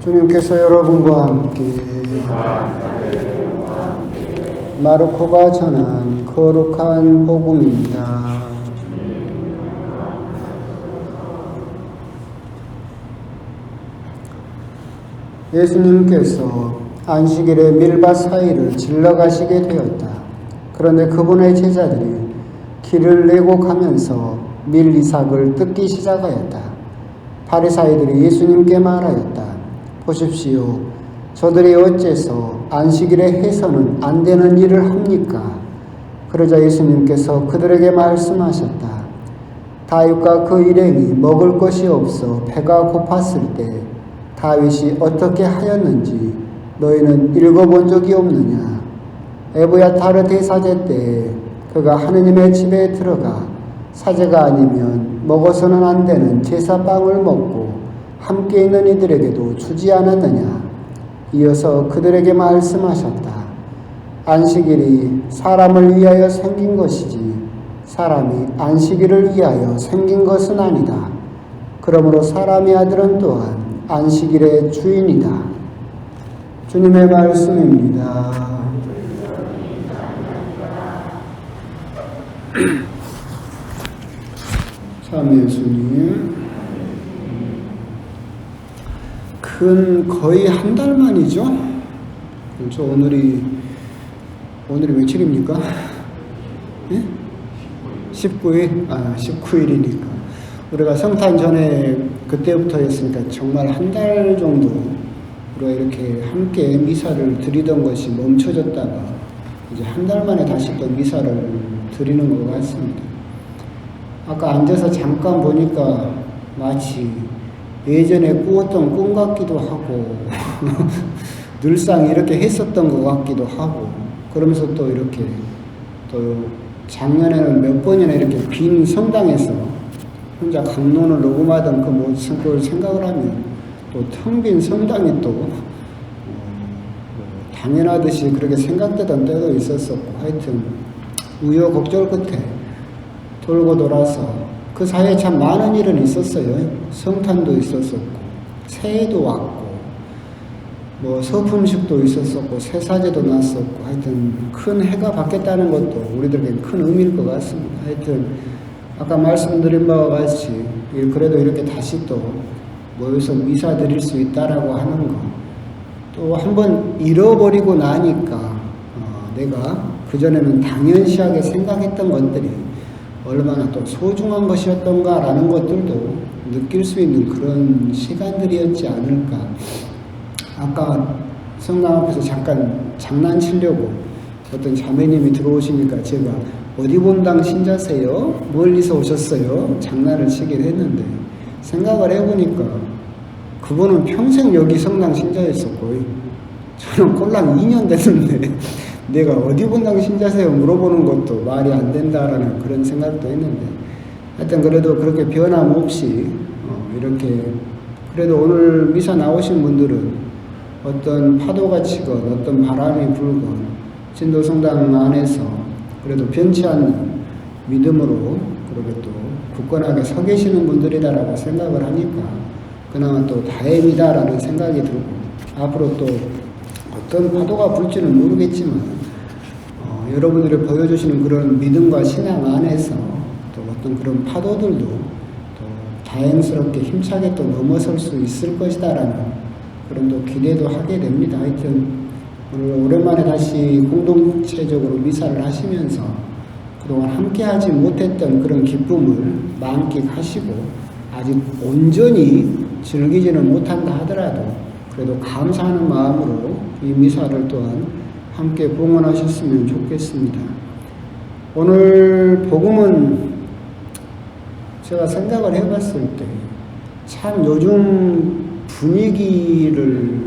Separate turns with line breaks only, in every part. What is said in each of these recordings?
주님께서 여러분과 함께 마르코가 전한 거룩한 복음입니다. 예수님께서 안식일에 밀밭 사이를 질러가시게 되었다. 그런데 그분의 제자들이 길을 내고 가면서 밀 이삭을 뜯기 시작하였다. 바리사이들이 예수님께 말하였다. 보십시오. 저들이 어째서 안식일에 해서는 안 되는 일을 합니까? 그러자 예수님께서 그들에게 말씀하셨다. 다윗과 그 일행이 먹을 것이 없어 배가 고팠을 때 다윗이 어떻게 하였는지 너희는 읽어본 적이 없느냐? 에브야타르 대사제 때 그가 하느님의 집에 들어가 사제가 아니면 먹어서는 안 되는 제사빵을 먹고 함께 있는 이들에게도 주지 않았느냐? 이어서 그들에게 말씀하셨다. 안식일이 사람을 위하여 생긴 것이지 사람이 안식일을 위하여 생긴 것은 아니다. 그러므로 사람의 아들은 또한 안식일의 주인이다. 주님의 말씀입니다. 참 예수님, 거의 한 달 만이죠? 그렇죠. 오늘이 며칠입니까? 예? 19일? 19일이니까. 우리가 성탄 전에 그때부터였으니까 정말 한 달 정도 우리가 이렇게 함께 미사를 드리던 것이 멈춰졌다가 이제 한 달 만에 다시 또 미사를 드리는 것 같습니다. 아까 앉아서 잠깐 보니까 마치 예전에 꾸었던 꿈 같기도 하고 늘상 이렇게 했었던 것 같기도 하고 그러면서 또 이렇게 또 작년에는 몇 번이나 이렇게 빈 성당에서 혼자 강론을 녹음하던 그 모습을 생각을 하면 또 텅 빈 성당이 또 당연하듯이 그렇게 생각되던 때도 있었었고 하여튼 우여곡절 끝에 돌고 돌아서 그 사이에 참 많은 일은 있었어요. 성탄도 있었었고 새해도 왔고 뭐 서품식도 있었었고 새사제도 났었고 하여튼 큰 해가 바뀌었다는 것도 우리들에게 큰 의미일 것 같습니다. 하여튼 아까 말씀드린 바와 같이 그래도 이렇게 다시 또 모여서 미사 드릴 수 있다라고 하는 거 또 한번 잃어버리고 나니까 내가 그전에는 당연시하게 생각했던 것들이 얼마나 또 소중한 것이었던가라는 것들도 느낄 수 있는 그런 시간들이었지 않을까. 아까 성당 앞에서 잠깐 장난치려고 어떤 자매님이 들어오시니까 제가 어디 본당 신자세요? 멀리서 오셨어요? 장난을 치긴 했는데 생각을 해보니까 그분은 평생 여기 성당 신자였었고 저는 꼴랑 2년 됐는데 내가 어디 본당 신자세요? 물어보는 것도 말이 안 된다라는 그런 생각도 했는데 하여튼 그래도 그렇게 변함없이 이렇게 그래도 오늘 미사 나오신 분들은 어떤 파도가 치건 어떤 바람이 불건 진도성당 안에서 그래도 변치 않는 믿음으로 그리고 또 굳건하게 서 계시는 분들이다라고 생각을 하니까 그나마 또 다행이다라는 생각이 들고 앞으로 또 어떤 파도가 불지는 모르겠지만 여러분들이 보여주시는 그런 믿음과 신앙 안에서 또 어떤 그런 파도들도 또 다행스럽게 힘차게 또 넘어설 수 있을 것이다라는 그런 또 기대도 하게 됩니다. 하여튼 오늘 오랜만에 다시 공동체적으로 미사를 하시면서 그동안 함께하지 못했던 그런 기쁨을 만끽하시고 아직 온전히 즐기지는 못한다 하더라도 그래도 감사하는 마음으로 이 미사를 또한 함께 봉헌하셨으면 좋겠습니다. 오늘 복음은 제가 생각을 해봤을 때 참 요즘 분위기를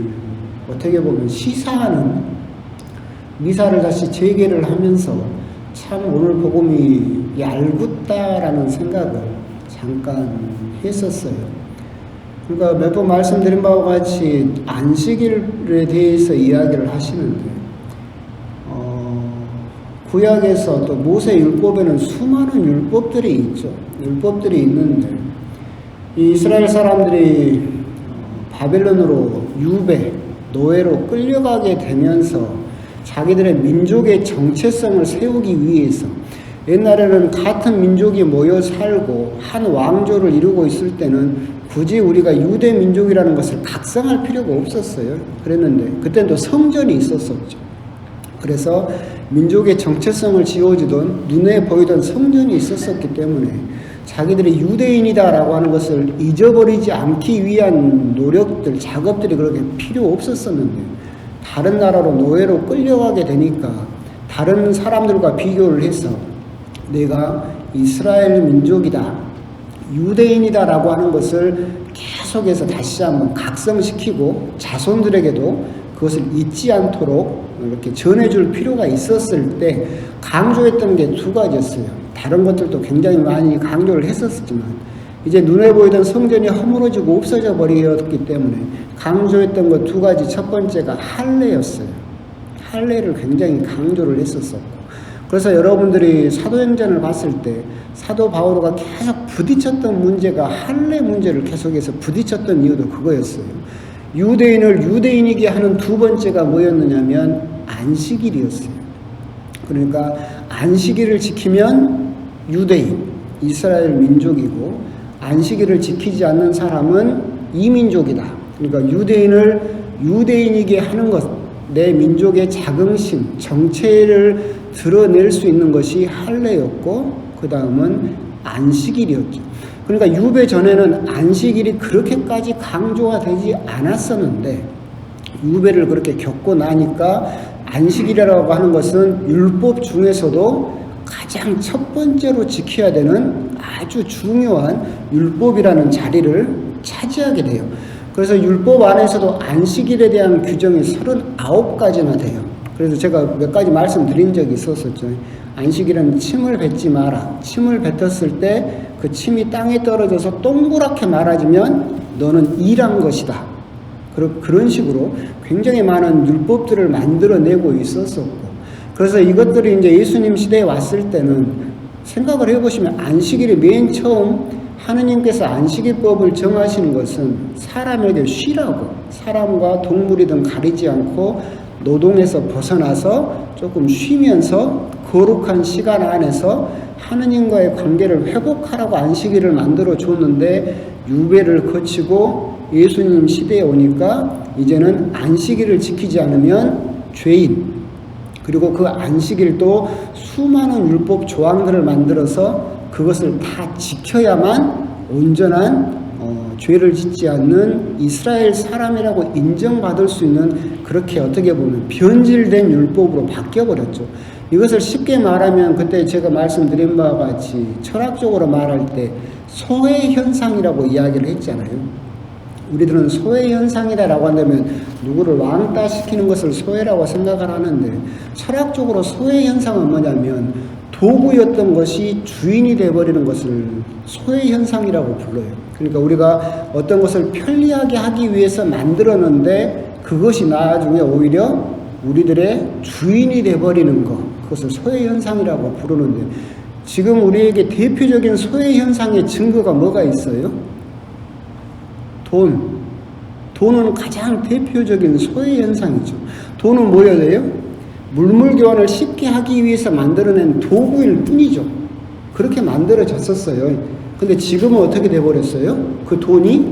어떻게 보면 시사하는 미사를 다시 재개를 하면서 참 오늘 복음이 얄궂다라는 생각을 잠깐 했었어요. 그러니까 몇 번 말씀드린 바와 같이 안식일에 대해서 이야기를 하시는데 구약에서 또 모세 율법에는 수많은 율법들이 있죠. 율법들이 있는데 이 이스라엘 사람들이 바벨론으로 유배, 노예로 끌려가게 되면서 자기들의 민족의 정체성을 세우기 위해서 옛날에는 같은 민족이 모여 살고 한 왕조를 이루고 있을 때는 굳이 우리가 유대 민족이라는 것을 각성할 필요가 없었어요. 그랬는데 그때는 또 성전이 있었었죠. 그래서 민족의 정체성을 지어주던 눈에 보이던 성전이 있었었기 때문에 자기들이 유대인이다라고 하는 것을 잊어버리지 않기 위한 노력들, 작업들이 그렇게 필요 없었었는데 다른 나라로 노예로 끌려가게 되니까 다른 사람들과 비교를 해서 내가 이스라엘 민족이다, 유대인이다라고 하는 것을 계속해서 다시 한번 각성시키고 자손들에게도 그것을 잊지 않도록 이렇게 전해줄 필요가 있었을 때 강조했던 게 두 가지였어요. 다른 것들도 굉장히 많이 강조를 했었지만 이제 눈에 보이던 성전이 허물어지고 없어져 버렸기 때문에 강조했던 것 두 가지, 첫 번째가 할례였어요. 할례를 굉장히 강조를 했었었고, 그래서 여러분들이 사도행전을 봤을 때 사도 바오로가 계속 부딪혔던 문제가 할례 문제를 계속해서 부딪혔던 이유도 그거였어요. 유대인을 유대인이게 하는 두 번째가 뭐였느냐면 안식일이었어요. 그러니까 안식일을 지키면 유대인, 이스라엘 민족이고 안식일을 지키지 않는 사람은 이민족이다. 그러니까 유대인을 유대인이게 하는 것, 내 민족의 자긍심, 정체를 드러낼 수 있는 것이 할례였고 그 다음은 안식일이었죠. 그러니까 유배 전에는 안식일이 그렇게까지 강조가 되지 않았었는데 유배를 그렇게 겪고 나니까 안식일이라고 하는 것은 율법 중에서도 가장 첫 번째로 지켜야 되는 아주 중요한 율법이라는 자리를 차지하게 돼요. 그래서 율법 안에서도 안식일에 대한 규정이 39가지나 돼요. 그래서 제가 몇 가지 말씀드린 적이 있었었죠. 안식일은 침을 뱉지 마라. 침을 뱉었을 때 그 침이 땅에 떨어져서 동그랗게 말아지면 너는 일한 것이다. 그런 식으로 굉장히 많은 율법들을 만들어내고 있었었고, 그래서 이것들이 이제 예수님 시대에 왔을 때는 생각을 해보시면 안식일이 맨 처음 하느님께서 안식일법을 정하시는 것은 사람에게 쉬라고, 사람과 동물이든 가리지 않고 노동에서 벗어나서 조금 쉬면서 거룩한 시간 안에서 하느님과의 관계를 회복하라고 안식일을 만들어 줬는데 유배를 거치고 예수님 시대에 오니까 이제는 안식일을 지키지 않으면 죄인, 그리고 그 안식일도 수많은 율법 조항들을 만들어서 그것을 다 지켜야만 온전한 죄를 짓지 않는 이스라엘 사람이라고 인정받을 수 있는, 그렇게 어떻게 보면 변질된 율법으로 바뀌어버렸죠. 이것을 쉽게 말하면 그때 제가 말씀드린 바와 같이 철학적으로 말할 때 소외현상이라고 이야기를 했잖아요. 우리들은 소외현상이다라고 한다면 누구를 왕따시키는 것을 소외라고 생각을 하는데, 철학적으로 소외현상은 뭐냐면 도구였던 것이 주인이 되어버리는 것을 소외현상이라고 불러요. 그러니까 우리가 어떤 것을 편리하게 하기 위해서 만들었는데 그것이 나중에 오히려 우리들의 주인이 되어버리는 것, 그것을 소외현상이라고 부르는데, 지금 우리에게 대표적인 소외현상의 증거가 뭐가 있어요? 돈은 가장 대표적인 소외현상이죠. 돈은 뭐여야 돼요? 물물교환을 쉽게 하기 위해서 만들어낸 도구일 뿐이죠. 그렇게 만들어졌었어요. 근데 지금은 어떻게 돼버렸어요? 그 돈이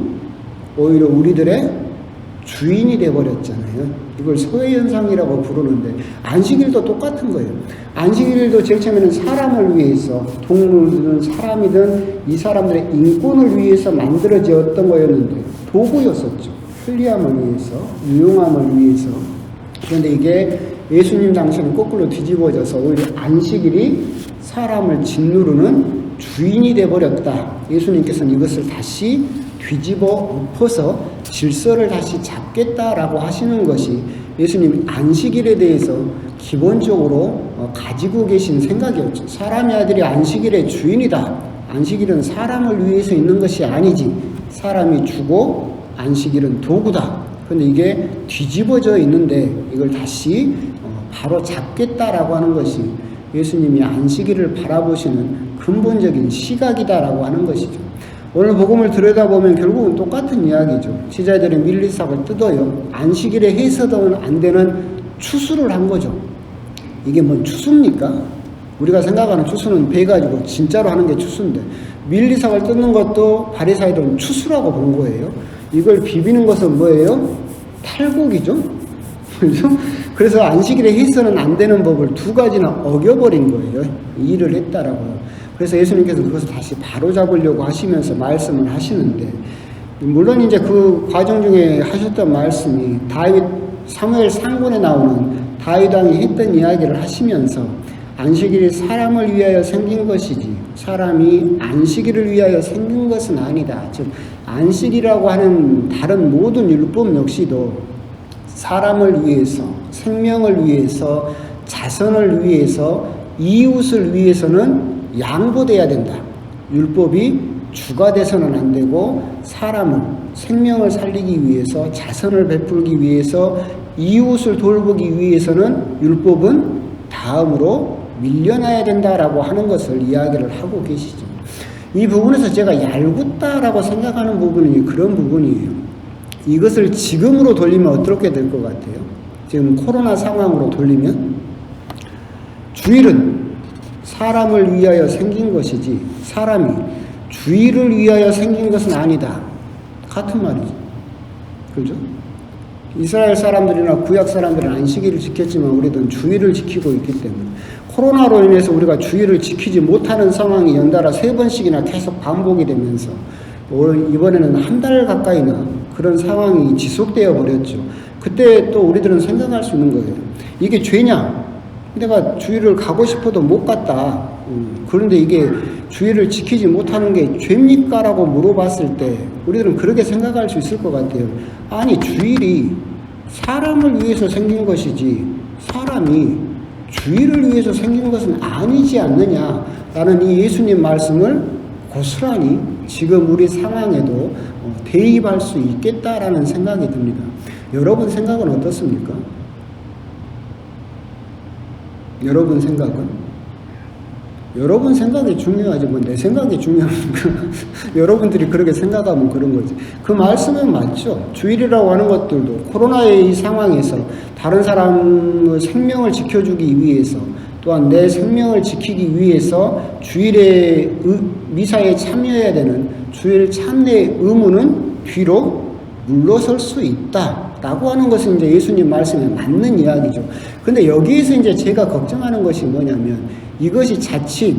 오히려 우리들의 주인이 돼버렸잖아요. 이걸 소외현상이라고 부르는데, 안식일도 똑같은 거예요. 안식일도 제일 처음에는 사람을 위해서, 동물이든 사람이든 이 사람들의 인권을 위해서 만들어졌던 거였는데 도구였었죠. 편리함을 위해서, 유용함을 위해서. 그런데 이게 예수님 당시에는 거꾸로 뒤집어져서 오히려 안식일이 사람을 짓누르는 주인이 돼버렸다. 예수님께서는 이것을 다시 뒤집어 엎어서 질서를 다시 잡겠다라고 하시는 것이 예수님 안식일에 대해서 기본적으로 가지고 계신 생각이었죠. 사람의 아들이 안식일의 주인이다. 안식일은 사람을 위해서 있는 것이 아니지. 사람이 주고 안식일은 도구다. 그런데 이게 뒤집어져 있는데 이걸 다시 바로 잡겠다라고 하는 것이 예수님이 안식일을 바라보시는 근본적인 시각이다라고 하는 것이죠. 오늘 복음을 들여다보면 결국은 똑같은 이야기죠. 지자들이 밀리삭을 뜯어요. 안식일에 해서도 안 되는 추수를 한 거죠. 이게 뭔 추수입니까? 우리가 생각하는 추수는 배 가지고 진짜로 하는 게 추수인데 밀리삭을 뜯는 것도 바리사이들은 추수라고 본 거예요. 이걸 비비는 것은 뭐예요? 탈곡이죠. 그렇죠? 그래서 안식일에 해서는 안 되는 법을 두 가지나 어겨버린 거예요. 일을 했다라고요. 그래서 예수님께서 그것을 다시 바로잡으려고 하시면서 말씀을 하시는데, 물론 이제 그 과정 중에 하셨던 말씀이 다윗 사무엘 상본에 나오는 다윗 왕이 했던 이야기를 하시면서 안식일이 사람을 위하여 생긴 것이지 사람이 안식일을 위하여 생긴 것은 아니다. 즉 안식이라고 하는 다른 모든 율법 역시도 사람을 위해서, 생명을 위해서, 자선을 위해서, 이웃을 위해서는 양보돼야 된다. 율법이 주가 돼서는 안 되고 사람을, 생명을 살리기 위해서, 자선을 베풀기 위해서, 이웃을 돌보기 위해서는 율법은 다음으로 밀려나야 된다라고 하는 것을 이야기를 하고 계시죠. 이 부분에서 제가 얄궂다라고 생각하는 부분이 그런 부분이에요. 이것을 지금으로 돌리면 어떻게 될 것 같아요? 지금 코로나 상황으로 돌리면 주일은 사람을 위하여 생긴 것이지 사람이 주일을 위하여 생긴 것은 아니다. 같은 말이죠. 그죠? 이스라엘 사람들이나 구약 사람들은 안식일을 지켰지만 우리는 주일을 지키고 있기 때문에 코로나로 인해서 우리가 주일을 지키지 못하는 상황이 연달아 3번씩이나 계속 반복이 되면서 이번에는 한 달 가까이나 그런 상황이 지속되어 버렸죠. 그때 또 우리들은 생각할 수 있는 거예요. 이게 죄냐? 내가 주일을 가고 싶어도 못 갔다. 그런데 이게 주일을 지키지 못하는 게 죄입니까? 라고 물어봤을 때 우리들은 그렇게 생각할 수 있을 것 같아요. 아니, 주일이 사람을 위해서 생긴 것이지 사람이 주일을 위해서 생긴 것은 아니지 않느냐라는 이 예수님 말씀을 고스란히 지금 우리 상황에도 대입할 수 있겠다라는 생각이 듭니다. 여러분 생각은 어떻습니까? 여러분 생각은? 여러분 생각이 중요하지 뭐 내 생각이 중요합니까? 여러분들이 그렇게 생각하면 그런 거지. 그 말씀은 맞죠. 주일이라고 하는 것들도 코로나의 이 상황에서 다른 사람의 생명을 지켜주기 위해서 또한 내 생명을 지키기 위해서 주일에 미사에 참여해야 되는 주일 참례의 의무는 비록 물러설 수 있다라고 하는 것은 이제 예수님 말씀에 맞는 이야기죠. 근데 여기에서 이제 제가 걱정하는 것이 뭐냐면 이것이 자칫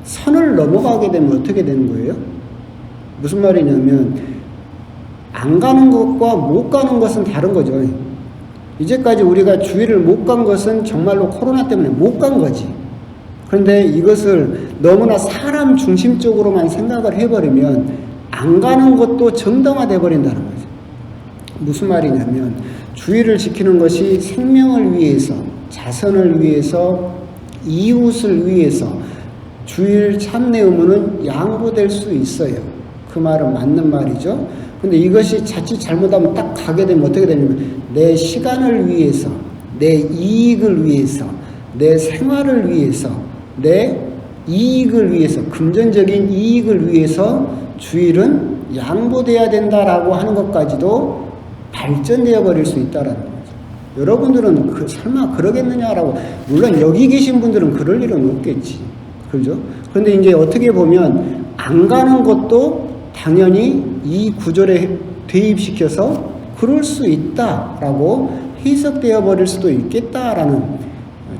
선을 넘어가게 되면 어떻게 되는 거예요? 무슨 말이냐면 안 가는 것과 못 가는 것은 다른 거죠. 이제까지 우리가 주일을 못 간 것은 정말로 코로나 때문에 못 간 거지. 그런데 이것을 너무나 사람 중심적으로만 생각을 해버리면 안 가는 것도 정당화돼 버린다는 거죠. 무슨 말이냐면 주일을 지키는 것이 생명을 위해서, 자선을 위해서, 이웃을 위해서 주일 참내 의무는 양보될 수 있어요. 그 말은 맞는 말이죠. 근데 이것이 자칫 잘못하면 딱 가게 되면 어떻게 되냐면 내 시간을 위해서, 내 이익을 위해서, 내 생활을 위해서, 내 이익을 위해서, 금전적인 이익을 위해서 주일은 양보돼야 된다라고 하는 것까지도 발전되어 버릴 수 있다라는 거죠. 여러분들은 설마 그러겠느냐라고, 물론 여기 계신 분들은 그럴 일은 없겠지. 그죠? 그런데 이제 어떻게 보면 안 가는 것도 당연히 이 구절에 대입시켜서 그럴 수 있다라고 해석되어 버릴 수도 있겠다라는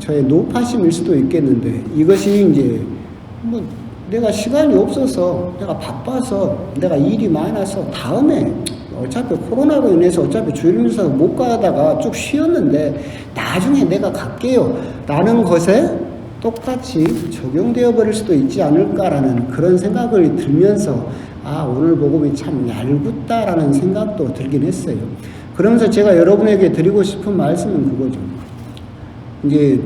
저의 노파심일 수도 있겠는데, 이것이 이제 뭐 내가 시간이 없어서, 내가 바빠서, 내가 일이 많아서 다음에 어차피 코로나로 인해서 어차피 주일 미사 못 가다가 쭉 쉬었는데 나중에 내가 갈게요 라는 것에 똑같이 적용되어 버릴 수도 있지 않을까라는 그런 생각을 들면서 오늘 복음이 참 얄궂다라는 생각도 들긴 했어요. 그러면서 제가 여러분에게 드리고 싶은 말씀은 그거죠. 이제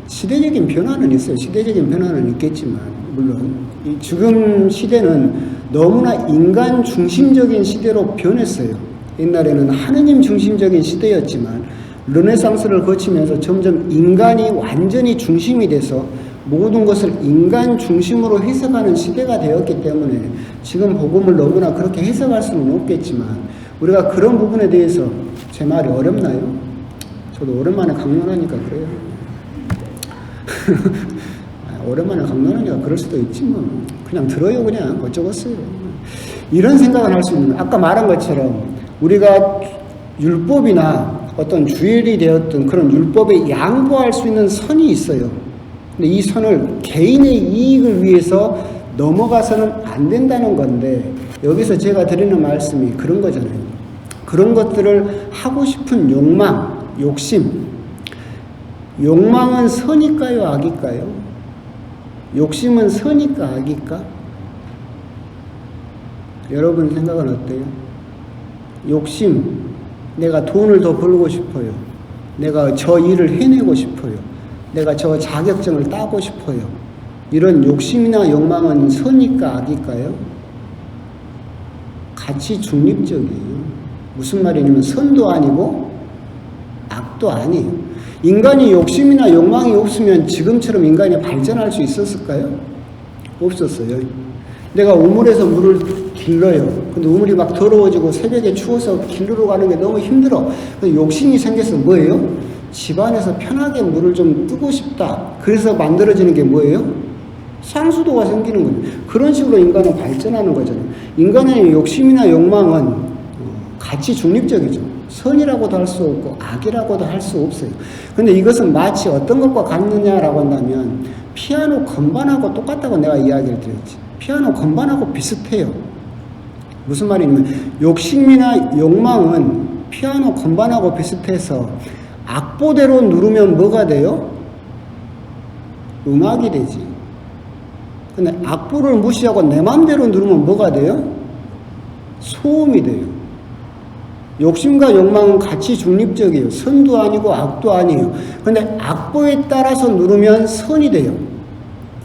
시대적인 변화는 있어요. 시대적인 변화는 있겠지만 물론 지금 시대는 너무나 인간 중심적인 시대로 변했어요. 옛날에는 하느님 중심적인 시대였지만 르네상스를 거치면서 점점 인간이 완전히 중심이 돼서 모든 것을 인간 중심으로 해석하는 시대가 되었기 때문에 지금 복음을 너무나 그렇게 해석할 수는 없겠지만 우리가 그런 부분에 대해서 제 말이 어렵나요? 저도 오랜만에 강론하니까 그래요. 오랜만에 강론하니까 그럴 수도 있지 뭐. 그냥 들어요 그냥 어쩌겠어요. 이런 생각을 할 수 있는 거예요. 아까 말한 것처럼 우리가 율법이나 어떤 주일이 되었던 그런 율법에 양보할 수 있는 선이 있어요. 근데 이 선을 개인의 이익을 위해서 넘어가서는 안 된다는 건데 여기서 제가 드리는 말씀이 그런 거잖아요. 그런 것들을 하고 싶은 욕망, 욕심. 욕망은 선일까요, 악일까요? 욕심은 선일까, 악일까? 여러분 생각은 어때요? 욕심, 내가 돈을 더 벌고 싶어요. 내가 저 일을 해내고 싶어요. 내가 저 자격증을 따고 싶어요. 이런 욕심이나 욕망은 선일까 악일까요? 같이 중립적이에요. 무슨 말이냐면 선도 아니고 악도 아니에요. 인간이 욕심이나 욕망이 없으면 지금처럼 인간이 발전할 수 있었을까요? 없었어요. 내가 우물에서 물을 길러요. 근데 우물이 막 더러워지고 새벽에 추워서 길르러 가는 게 너무 힘들어. 욕심이 생겨서 뭐예요? 집안에서 편하게 물을 좀 뜨고 싶다. 그래서 만들어지는 게 뭐예요? 상수도가 생기는 거예요. 그런 식으로 인간은 발전하는 거잖아요. 인간의 욕심이나 욕망은 같이 중립적이죠. 선이라고도 할 수 없고 악이라고도 할 수 없어요. 근데 이것은 마치 어떤 것과 같느냐라고 한다면 피아노 건반하고 똑같다고 내가 이야기를 드렸지. 피아노 건반하고 비슷해요. 무슨 말이냐면 욕심이나 욕망은 피아노 건반하고 비슷해서 악보대로 누르면 뭐가 돼요? 음악이 되지. 근데 악보를 무시하고 내 맘대로 누르면 뭐가 돼요? 소음이 돼요. 욕심과 욕망은 같이 중립적이에요. 선도 아니고 악도 아니에요. 근데 악보에 따라서 누르면 선이 돼요.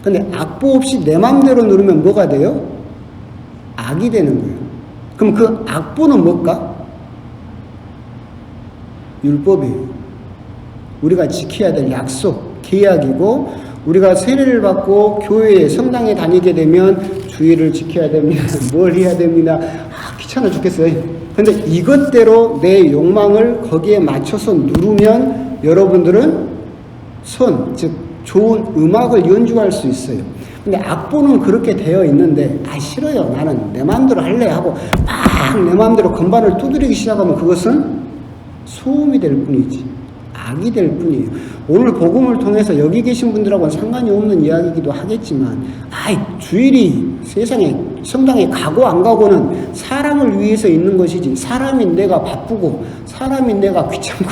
근데 악보 없이 내 맘대로 누르면 뭐가 돼요? 악이 되는 거예요. 그럼 그 악보는 뭘까? 율법이에요. 우리가 지켜야 될 약속, 계약이고 우리가 세례를 받고 교회에 성당에 다니게 되면 주의를 지켜야 됩니다. 뭘 해야 됩니다. 귀찮아 죽겠어요. 근데 이것대로 내 욕망을 거기에 맞춰서 누르면 여러분들은 즉 좋은 음악을 연주할 수 있어요. 근데 악보는 그렇게 되어 있는데 싫어요. 나는 내 마음대로 할래 하고 막 내 마음대로 건반을 두드리기 시작하면 그것은 소음이 될 뿐이지 악이 될 뿐이에요. 오늘 복음을 통해서 여기 계신 분들하고는 상관이 없는 이야기이기도 하겠지만 주일이 세상에 성당에 가고 안 가고는 사람을 위해서 있는 것이지 사람이 내가 바쁘고 사람이 내가 귀찮고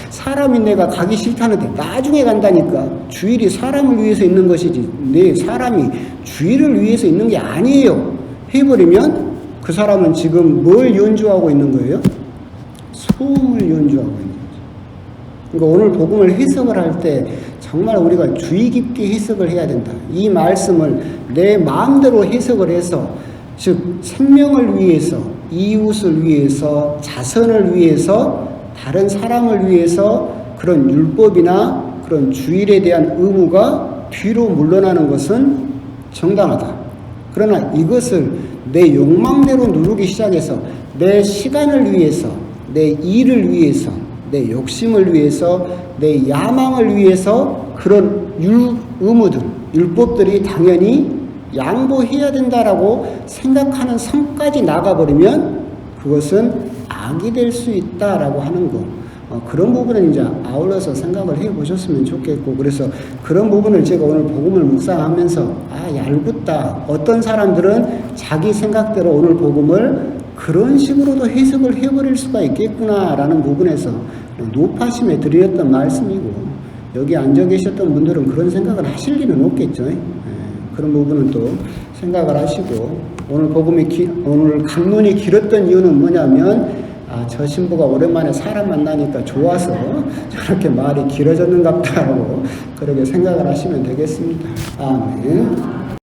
사람이 내가 가기 싫다는데 나중에 간다니까. 주일이 사람을 위해서 있는 것이지 내 사람이 주일을 위해서 있는 게 아니에요. 해버리면 그 사람은 지금 뭘 연주하고 있는 거예요? 소음을 연주하고 있는 거죠. 그러니까 오늘 복음을 해석을 할 때 정말 우리가 주의 깊게 해석을 해야 된다. 이 말씀을 내 마음대로 해석을 해서 즉 생명을 위해서 이웃을 위해서 자선을 위해서 다른 사람을 위해서 그런 율법이나 그런 주일에 대한 의무가 뒤로 물러나는 것은 정당하다. 그러나 이것을 내 욕망대로 누르기 시작해서 내 시간을 위해서 내 일을 위해서 내 욕심을 위해서 내 야망을 위해서 그런 의무들, 율법들이 당연히 양보해야 된다라고 생각하는 선까지 나가버리면 그것은 악이 될 수 있다라고 하는 거. 그런 부분은 이제 아울러서 생각을 해보셨으면 좋겠고, 그래서 그런 부분을 제가 오늘 복음을 묵상하면서 얄궂다. 어떤 사람들은 자기 생각대로 오늘 복음을 그런 식으로도 해석을 해버릴 수가 있겠구나라는 부분에서 높아심에 드렸던 말씀이고, 여기 앉아 계셨던 분들은 그런 생각을 하실 일은 없겠죠. 그런 부분은 또 생각을 하시고, 오늘 오늘 강론이 길었던 이유는 뭐냐면, 저 신부가 오랜만에 사람 만나니까 좋아서 저렇게 말이 길어졌는갑다라고 그렇게 생각을 하시면 되겠습니다. 아멘.